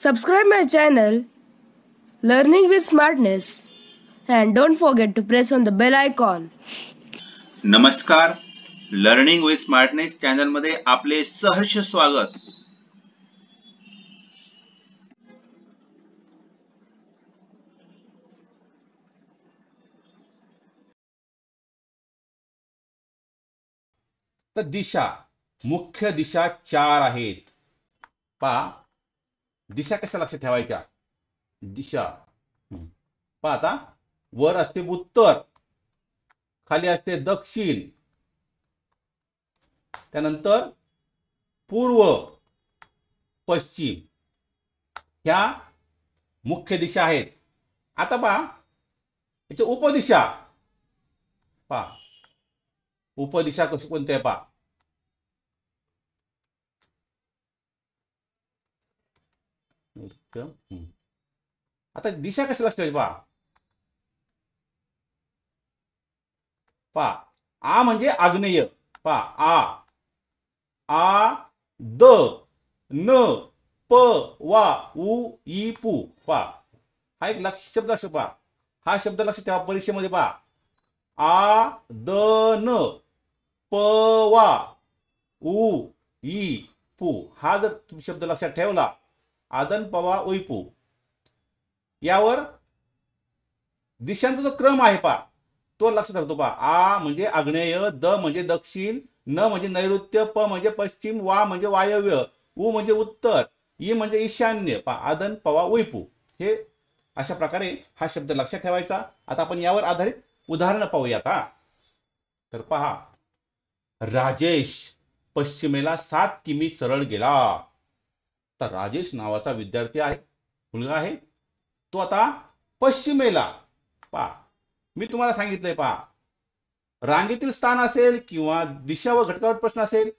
Subscribe my channel Learning with Smartness and don't forget to press on the bell icon. नमस्कार, learning with smartness channel मध्ये आपले सहर्ष स्वागत. तर दिशा, मुख्य दिशा 4 आहेत. पहा, दिशा कशा लक्षात ठेवायच्या? दिशा पहा, आता वर असते उत्तर, खाली असते दक्षिण, त्यानंतर पूर्व, पश्चिम, ह्या मुख्य दिशा आहेत. आता पहा, याच्या उपदिशा पहा, उपदिशा कशी कोणत्या आहे पहा. आता दिशा कशी लक्षात ठेवायची पहा. पहा, आ म्हणजे आग्नेय. पहा, आ द न प वा उ ई पू. पहा, हा एक शब्द लक्षात पहा. हा शब्द लक्षात ठेवा परीक्षेमध्ये. पहा, आ द न प वा उ ई पू, हा जर तुम्ही शब्द लक्षात ठेवला, आदन पवा उईपू, यावर दिशांचा जो क्रम आहे पहा, तो लक्षात राहतो. पहा, आ म्हणजे आग्नेय, द म्हणजे दक्षिण, न म्हणजे नैऋत्य, प म्हणजे पश्चिम, वा म्हणजे वायव्य, उ म्हणजे उत्तर, ई म्हणजे ईशान्य. पहा, आदन पवा उईपू, हे अशा प्रकारे हा शब्द लक्षात ठेवायचा. आता आपण यावर आधारित उदाहरण पाहूयात. तर पहा, राजेश पश्चिमेला 7 किमी सरळ गेला. तर राजेश नावाचा विद्यार्थी आहे, मुलगा आहे. तो आता पश्चिमेला, पहा मी तुम्हाला सांगितलंय, पहा रांगेतील स्थान असेल किंवा दिशा व घटकावर प्रश्न असेल,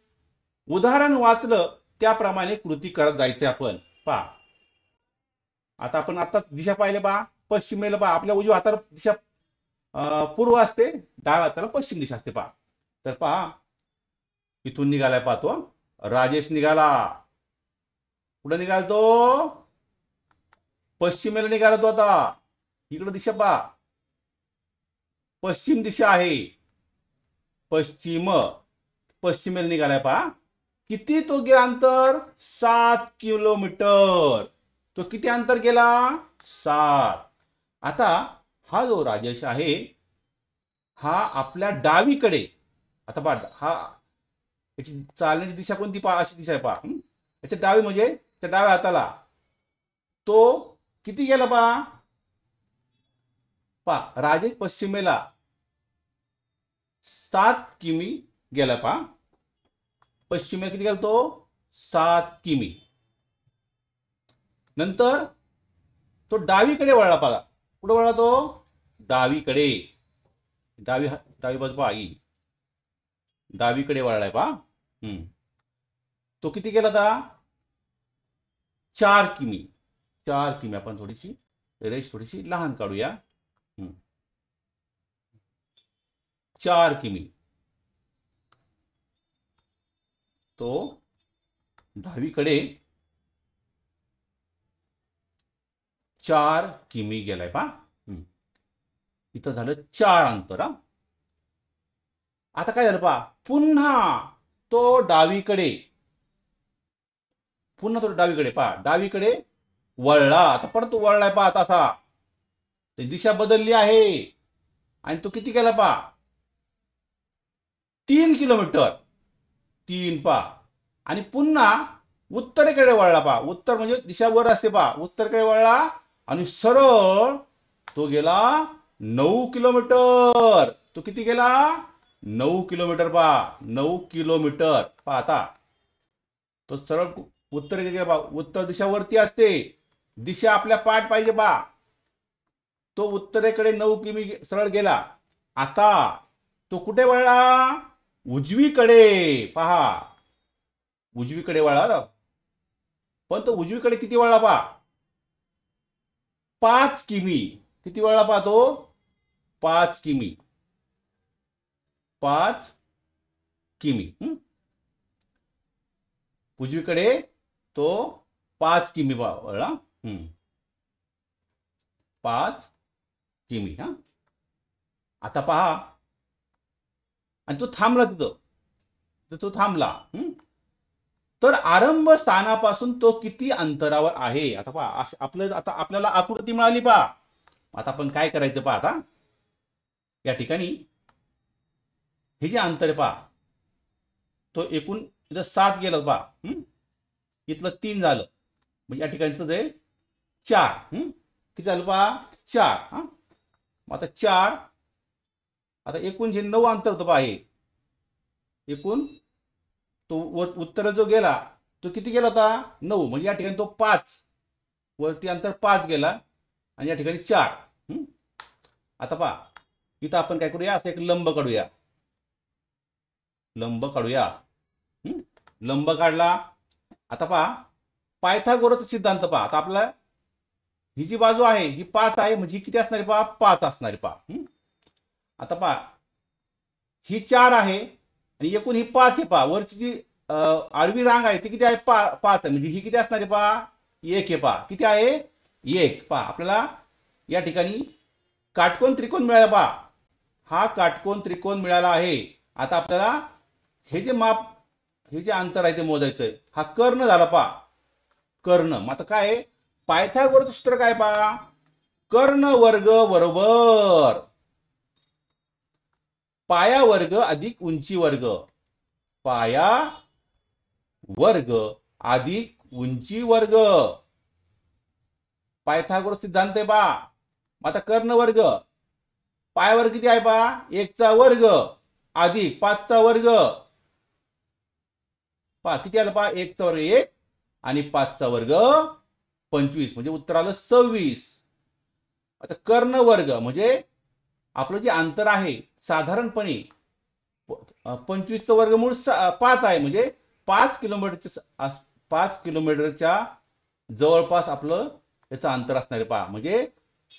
उदाहरण वाचलं त्याप्रमाणे कृती करत जायचे आपण. पहा, आता आपण आता दिशा पाहिले. पहा, पश्चिमेला, पहा आपल्या उजव्या हाताला दिशा पूर्व असते, डाव्या हाताला पश्चिम दिशा असते. पहा, तर पहा इथून निघालाय, पाहतो राजेश निघाला. कुठं निघाला तो? पश्चिमेला निघाला तो. आता इकडे दिशा पहा, पश्चिम दिशा आहे. पश्चिमेला निघालाय. पहा किती तो गेला अंतर? 7 किलोमीटर. तो किती अंतर गेला? 7. आता हा जो राजेश आहे, हा आपल्या डावीकडे, आता पहा हा याची चालण्याची दिशा कोणती? पहा, अशी दिशा आहे. पहा, याच्या डावी म्हणजे त्या डाव्या हाताला तो किती गेला? पहा राजेश पश्चिमेला 7 किमी गेला. पहा, पश्चिमेला किती गेला तो? 7 किमी. नंतर तो डावीकडे वळला. पहा, कुठे वळला तो? डावीकडे. डावी बाजू पहा, डावीकडे वळलाय. पहा, तो किती गेला आता? 4 किमी. 4 किमी. आपण थोडीशी रेष थोडीशी लहान काढूया. 4 किमी तो डावीकडे 4 किमी गेलाय. पहा, इथं झालं 4 अंतर. आता काय झालं? पहा, पुन्हा तो डावीकडे, पहा डावीकडे वळला. आता परत वळलाय. पहा, तसा दिशा बदलली आहे. आणि तो किती गेला? पहा, 3 किलोमीटर. 3. पहा, आणि पुन्हा उत्तरेकडे वळला. पहा, उत्तर म्हणजे दिशा वर असते. पहा, उत्तरेकडे वळला आणि सरळ तो गेला 9 किलोमीटर. तो किती गेला? 9 किलोमीटर. पहा, 9 किलोमीटर. पहा, आता तो सरळ उत्तरेकडे गेला. पहा, उत्तर दिशा वरती असते, दिशा आपल्या पाठ पाहिजे. पहा, तो उत्तरेकडे 9 किमी सरळ गेला. आता तो कुठे वळला? उजवीकडे. पहा, उजवीकडे वळला. पण तो उजवीकडे किती वळला? पहा, 5 किमी. किती वळला? पहा, तो 5 किमी. 5 किमी. उजवीकडे तो 5 किमी वळला. 5 किमी. आता पहा, आणि तो थांबला तिथं, तर तो थांबला. तर आरंभ स्थानापासून तो किती अंतरावर आहे? आता पहा, आपलं आता आपल्याला आकृती मिळाली पहा. आता आपण काय करायचं पहा. आता या ठिकाणी हे जे अंतर आहे पहा, तो एकूण इथं 7 गेलं पहा, इथलं 3 झालं, म्हणजे या ठिकाणचं जे 4, किती झालं पहा, 4. आता 4, आता एकूण जे 9 अंतर होतं पहा, हे एकूण तो उत्तर जो गेला तो किती गेला होता, 9, म्हणजे या ठिकाणी तो 5, वरती अंतर 5 गेला, आणि या ठिकाणी 4. आता पहा, इथं आपण काय करूया, असं एक लंब काढूया. लंब काढूया. लंब काढला. आता पहा, पायथागोरसचा सिद्धांत पहा. आता आपला ही जी बाजू आहे ही 5 आहे, म्हणजे ही किती असणार आहे पहा, 5 असणार आहे पहा. आता पहा, ही 4 आहे आणि एकूण ही 5 आहे पहा. वरची जी आडवी रांग आहे ती किती आहे, 5 आहे, म्हणजे ही किती असणार आहे पहा, 1 आहे पहा. किती आहे, 1. पहा, आपल्याला या ठिकाणी काटकोन त्रिकोण मिळाला पहा. हा काटकोन त्रिकोण मिळाला आहे. आता आपल्याला हे जे माप, हे जे अंतर आहे ते मोजायचं आहे. हा कर्ण झाला पहा, कर्ण. मग आता काय आहे, पायथागोरसचं सूत्र काय पहा, कर्ण वर्ग बरोबर पाया वर्ग अधिक उंची वर्ग. पाया वर्ग अधिक उंची वर्ग. पायथागोरस सिद्धांत आहे पहा. आता कर्ण वर्ग, पाय वर्ग किती आहे पहा, 1 चा वर्ग अधिक 5 चा वर्ग. पहा किती आलं पहा, 1 चा वर्ग 1 आणि 5 चा वर्ग 25, म्हणजे उत्तर आलं 26. आता कर्ण वर्ग म्हणजे आपलं जे अंतर आहे साधारणपणे 25चं वर्गमूळ 5 आहे, म्हणजे 5 किलोमीटरच्या जवळपास आपलं याचं अंतर असणार आहे पहा. म्हणजे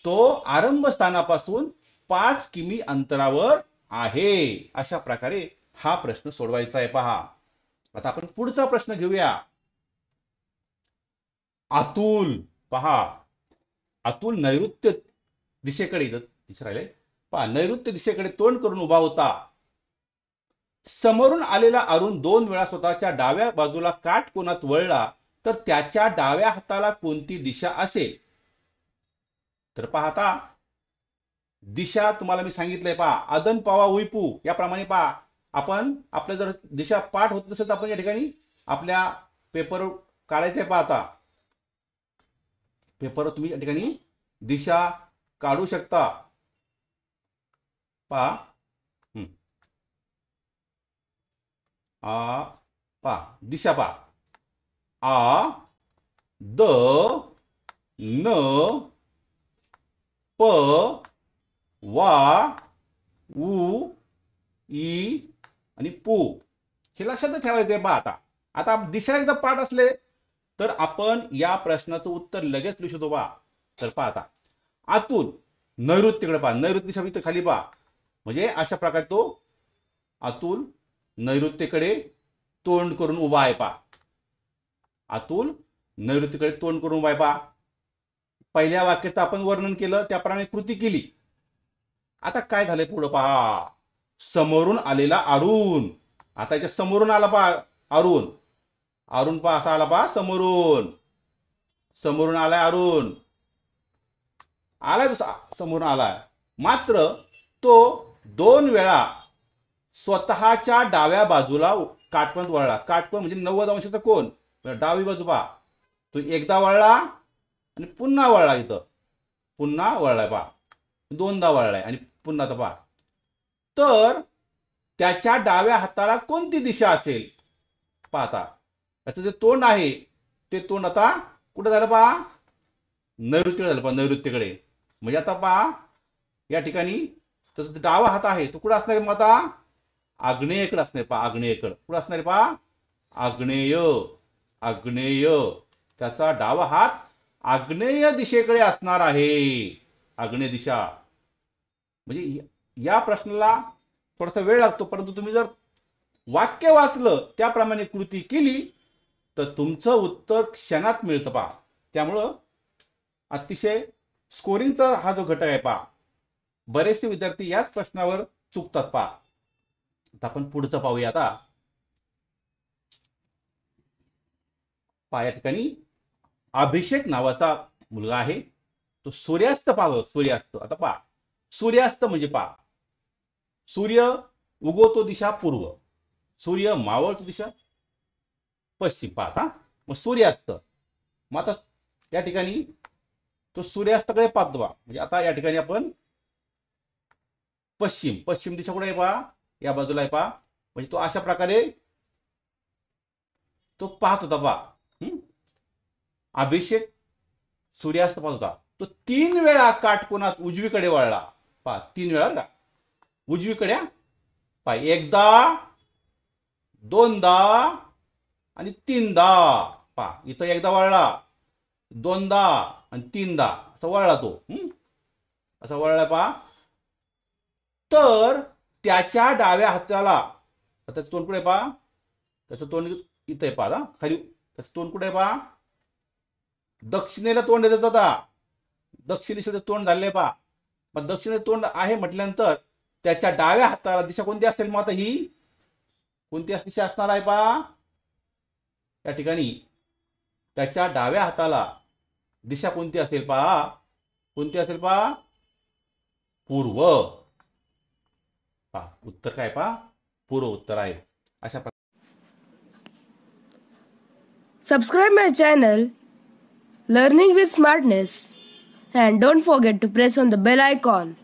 तो आरंभ स्थानापासून 5 किमी अंतरावर आहे. अशा प्रकारे हा प्रश्न सोडवायचा आहे पहा. आता आपण पुढचा प्रश्न घेऊया. अतुल पहा, अतुल नैऋत्य दिशेकडे राहिले पहा, नैऋत्य दिशेकडे तोंड करून उभा होता. समोरून आलेला अरुण 2 वेळा स्वतःच्या डाव्या बाजूला काटकोनात वळला तर त्याच्या डाव्या हाताला कोणती दिशा असेल? तर पाहता, दिशा तुम्हाला मी सांगितलंय पहा, अदन पावा उईपू याप्रमाणे पहा. आपण आपल्या जर दिशा पाठ होत नसेल तर आपण या ठिकाणी आपल्या पेपर काढायचे पाहता. पेपर तुम्ही या ठिकाणी दिशा काढू शकता पहा. पहा दिशा पहा, आ द न प वा उ ई आणि पू. हे लक्षात ठेवायचंय पहा. आता दिशा एकदा पाठ असले तर आपण या प्रश्नाचं उत्तर लगेच लिहू शकतो पहा. तर पहा, आता अतुल नैऋत्यकडे पहा, नैऋत्य दिशा इथं खाली पहा, म्हणजे अशा प्रकारे तो अतुल नैऋत्येकडे तोंड करून उभा आहे पहा. अतुल नैऋत्येकडे तोंड करून उभा आहे पहा. पहिल्या वाक्याचं आपण वर्णन केलं त्याप्रमाणे कृती केली. आता काय झालंय पुढं पहा, समोरून आलेला अरुण. आता याच्या समोरून आला पहा अरुण. अरुण पहा असा आला पहा, समोरून समोरून आलाय अरुण, आलाय तो समोरून आलाय. मात्र तो 2 वेळा स्वतःच्या डाव्या बाजूला काटकोनात वळला. काटकोन म्हणजे 90 अंशाचा कोन, डावी बाजू पहा. तो एकदा वळला आणि पुन्हा वळला, इथं पुन्हा वळलाय पहा, 2दा वळलाय आणि पुन्हा तर पहा. तर त्याच्या डाव्या हाताला कोणती दिशा असेल? पाहता, त्याचं जे तोंड आहे ते तोंड आता कुठे झालं पहा, नैऋत्यकडे झालं पहा, नैऋत्यकडे. म्हणजे आता पहा या ठिकाणी त्याचा डावा हात आहे तो कुठे असणार आहे, मग आता आग्नेयकडे असणार पहा. आग्नेयकडे कुठे असणार आहे पहा, आग्नेय. आग्नेय, त्याचा डावा हात आग्नेय दिशेकडे असणार आहे. आग्नेय दिशा. म्हणजे या प्रश्नाला थोडासा वेळ लागतो, परंतु तुम्ही जर वाक्य वाचलं त्याप्रमाणे कृती केली तर तुमचं उत्तर क्षणात मिळतं पहा. त्यामुळं अतिशय स्कोरिंगचा हा जो घटक आहे पहा, बरेचसे विद्यार्थी याच प्रश्नावर चुकतात पहा. आता आपण पुढचं पाहूया. आता पहा, या ठिकाणी अभिषेक नावाचा मुलगा आहे. तो सूर्यास्त पाहतो. सूर्यास्त. आता पहा, सूर्यास्त म्हणजे पहा, सूर्य उगवतो दिशा पूर्व, सूर्य मावळतो दिशा पश्चिम. पहा, मग सूर्यास्त. मग आता या ठिकाणी तो सूर्यास्ताकडे पाहतो बा. म्हणजे आता या ठिकाणी आपण पश्चिम दिशा कुठे आहे पहा, या बाजूला आहे पहा. म्हणजे तो अशा प्रकारे तो पाहत होता पहा. अभिषेक सूर्यास्त पाहत होता. तो 3 वेळा काटकोनात उजवीकडे वळला. पहा, 3 वेळा का उजवीकडे. पहा, एकदा, दोनदा आणि तीनदा. पहा, इथं एकदा वळला, दोनदा आणि तीनदा असा वळला तो. असा वळला पहा. तर त्याच्या डाव्या हाताला, त्याचं तोंड कुठे पहा, त्याचं तोंड इथं आहे पहा, खाली. त्याचं तोंड कुठे आहे पहा, दक्षिणेला तोंड येत होता. दक्षिण दिशेचं तोंड झालंय पहा. मग दक्षिणेचं तोंड आहे म्हटल्यानंतर त्याच्या डाव्या हाताला दिशा कोणती असेल? मग आता ही कोणती दिशा असणार आहे पहा, या ठिकाणी त्याच्या डाव्या हाताला दिशा कोणती असेल पहा, कोणती असेल पहा, पूर्व. पहा, उत्तर काय पहा, पूर्व उत्तर आहे. अशा प्रकारे Subscribe my channel Learning with Smartness and don't forget to press on the bell icon.